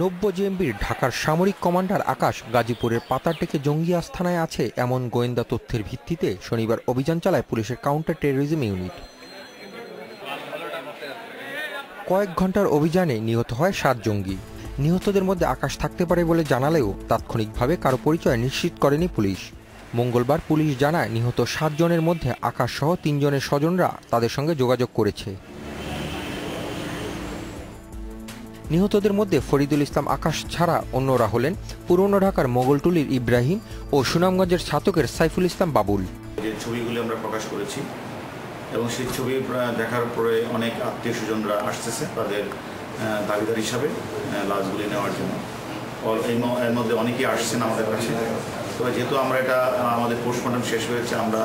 নব্য জেএমবির ঢাকার সামরিক কমান্ডার আকাশ গাজীপুরের পাতারটেকে জঙ্গি আস্তানায় আছে এমন গোয়েন্দা তথ্যের ভিত্তিতে শনিবার অভিযান চালায় পুলিশের কাউন্টার টেরোরিজম ইউনিট। কয়েক ঘন্টার অভিযানে নিহত হয় ৭ জঙ্গি। নিহতদের মধ্যে আকাশ থাকতে পারে বলে জানালেও তাৎক্ষণিকভাবে কারো পরিচয় নিশ্চিত করেনি পুলিশ। মঙ্গলবার পুলিশ জানায় নিহত ৭ জনের মধ্যে আকাশ সহ ৩ জনের স্বজনরা তাদের সঙ্গে যোগাযোগ করেছে। নিহতদের মধ্যে ফরিদুল ইসলাম আকাশ ছাড়া অন্যরা হলেন পুরনো ঢাকার মোগলটুলির ইব্রাহিম ও সুনামগঞ্জের ছাতকের সাইফুল ইসলাম বাবুল। যে ছবিগুলি আমরা প্রকাশ করেছি এবং সেই ছবি দেখার পরে অনেক আত্মীয় স্বজনরা আসতেছে তাদের দাবিদার হিসাবে লাশগুলি নেওয়ার জন্য। এর মধ্যে অনেকেই আসছেন আমাদের কাছে। তো যেহেতু আমরা এটা আমাদের পোস্টমর্টম শেষ হয়েছে, আমরা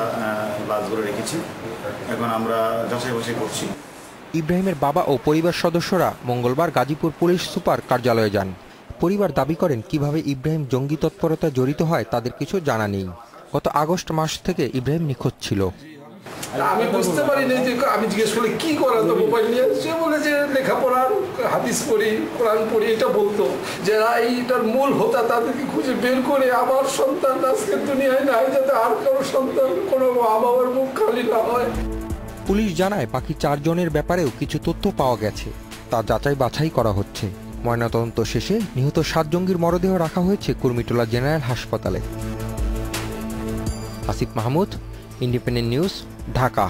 লাশগুলো রেখেছি, এখন আমরা যাচাই বাছাই করছি। ইব্রাহিমের বাবা ও পরিবার সদস্যরা মঙ্গলবার গাজীপুর পুলিশ সুপার কার্যালয়ে যান। পরিবার দাবি করেন কিভাবে ইব্রাহিম জঙ্গি তৎপরতায় জড়িত হয় তাদের কিছু জানা নেই। গত আগস্ট মাস থেকে ইব্রাহিম নিখোঁজ ছিল। আমি বুঝতে পারিনি যে আমি জিজ্ঞেস করলে কি করা তো মোবাইল নিয়ে, সে বলে যে লেখাপড়ার হাদিস পড়ি, কোরআন পড়ি, এটা বলতো। যারা এইটার মূল হোতা তাদেরকে খুঁজে বের করে আমার সন্তান আজকে দুনিয়ায় নাই, যাতে আর কারো সন্তান কোনো মা বাবার মুখ খালি না হয়। পুলিশ জানায় বাকি ৪ জনের ব্যাপারেও কিছু তথ্য পাওয়া গেছে, তা যাচাই বাছাই করা হচ্ছে। ময়নাতদন্ত শেষে নিহত ৭ জঙ্গির মরদেহ রাখা হয়েছে কুর্মিটোলা জেনারেল হাসপাতালে। Asif Mahmud, independent news, Dhaka.